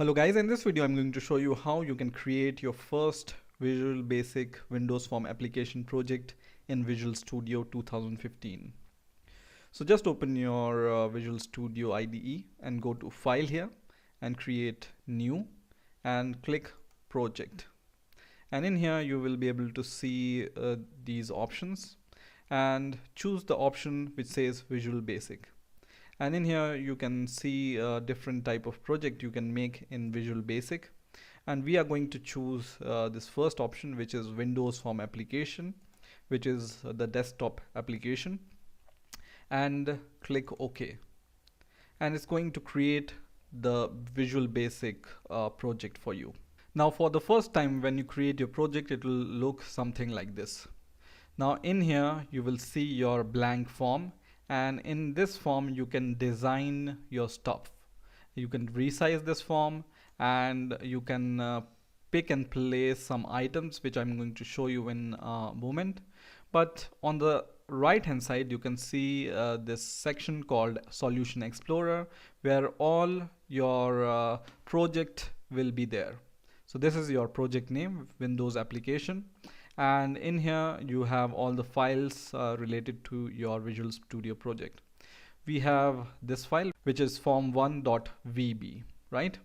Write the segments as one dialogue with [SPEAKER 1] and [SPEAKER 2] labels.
[SPEAKER 1] Hello guys, in this video I'm going to show you how you can create your first Visual Basic Windows Form application project in Visual Studio 2015. So just open your Visual Studio IDE and go to File here and create New and click Project. And in here you will be able to see these options and choose the option which says Visual Basic. And in here you can see a different type of project you can make in Visual Basic, and we are going to choose this first option, which is Windows Form application, which is the desktop application, and click OK, and it's going to create the Visual Basic project for you. Now for the first time when you create your project, it will look something like this. Now in here you will see your blank form, and in this form you can design your stuff. You can resize this form and you can pick and place some items, which I'm going to show you in a moment. But on the right hand side you can see this section called Solution Explorer, where all your project will be there. So this is your project name, Windows application, and in here you have all the files related to your Visual Studio project. We have this file which is form1.vb, right?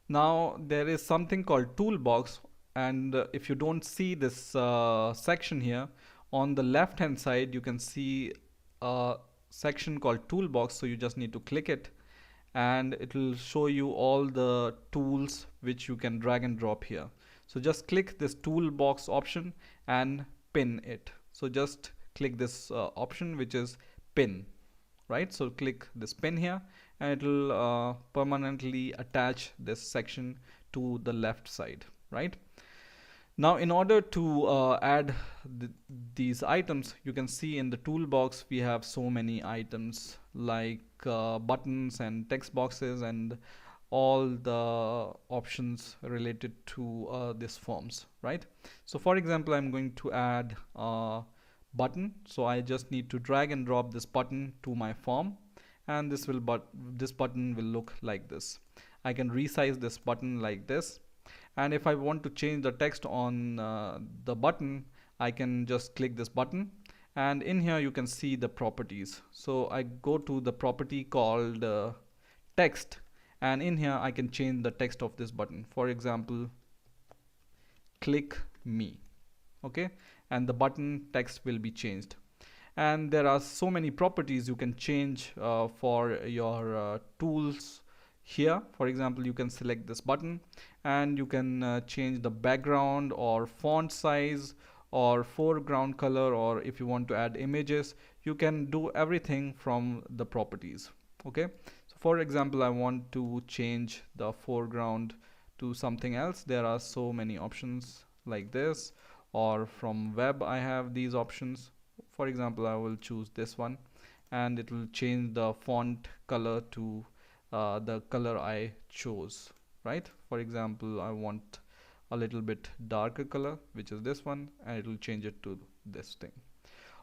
[SPEAKER 1] Now there is something called toolbox, and if you don't see this section here, on the left hand side you can see a section called toolbox, so you just need to click it and it will show you all the tools which you can drag and drop here. So just click this toolbox option and pin it. So just click this option which is pin, right? So click this pin here and it will permanently attach this section to the left side, right? Now in order to add these items, you can see in the toolbox we have so many items like buttons and text boxes and all the options related to this forms, right? So for example, I'm going to add a button, so I just need to drag and drop this button to my form, and this button will look like this. I can resize this button like this, and if I want to change the text on the button, I can just click this button, and in here you can see the properties. So I go to the property called text, and in here I can change the text of this button. For example, click me, okay, and the button text will be changed. And there are so many properties you can change for your tools here. For example, you can select this button and you can change the background or font size or foreground color, or if you want to add images, you can do everything from the properties. Okay, so for example, I want to change the foreground to something else. There are so many options like this, or from web I have these options. For example, I will choose this one and it will change the font color to the color I chose, right? For example, I want a little bit darker color, which is this one, and it will change it to this thing.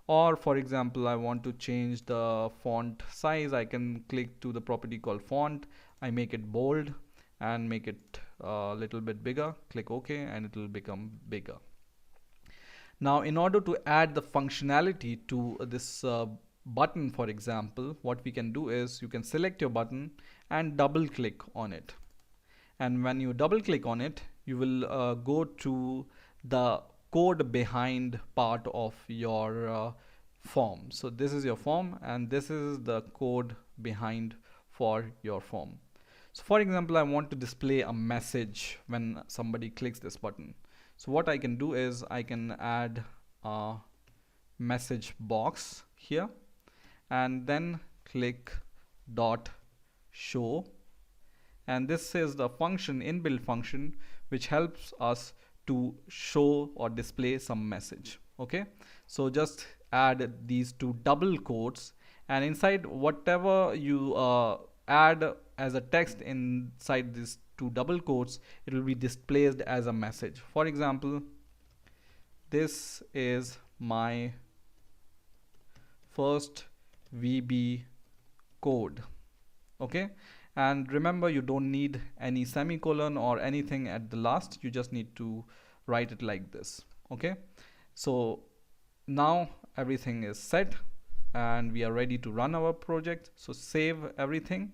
[SPEAKER 1] Or for example, I want to change the font size. I can click to the property called font. I make it bold and make it a little bit bigger. Click OK and it will become bigger. Now in order to add the functionality to this button, for example, what we can do is you can select your button and double click on it. And when you double click on it, you will go to the code behind part of your form. So this is your form and this is the code behind for your form. So for example, I want to display a message when somebody clicks this button. So what I can do is I can add a message box here and then click dot show, and this is the function, inbuilt function, which helps us to show or display some message. Okay, so just add these two double quotes, and inside whatever you add as a text inside these two double quotes, it will be displayed as a message. For example, this is my first VB code, okay, And remember, you don't need any semicolon or anything at the last. You just need to write it like this. Okay, so now everything is set and we are ready to run our project. So save everything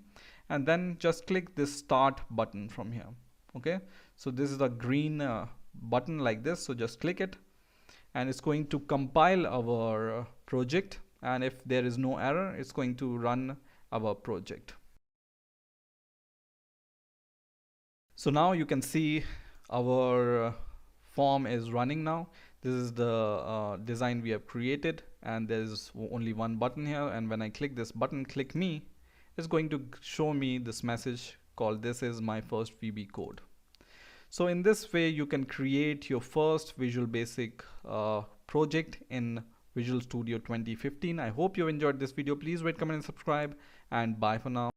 [SPEAKER 1] and then just click this start button from here. Okay, so this is a green button like this, so just click it and it's going to compile our project, and if there is no error, it's going to run our project. So now you can see our form is running now. This is the design we have created, and there's only one button here, and when I click this button, click me, it's going to show me this message called "This is my first VB code." So in this way you can create your first Visual Basic project in Visual Studio 2015. I hope you enjoyed this video. Please rate, comment and subscribe, and bye for now.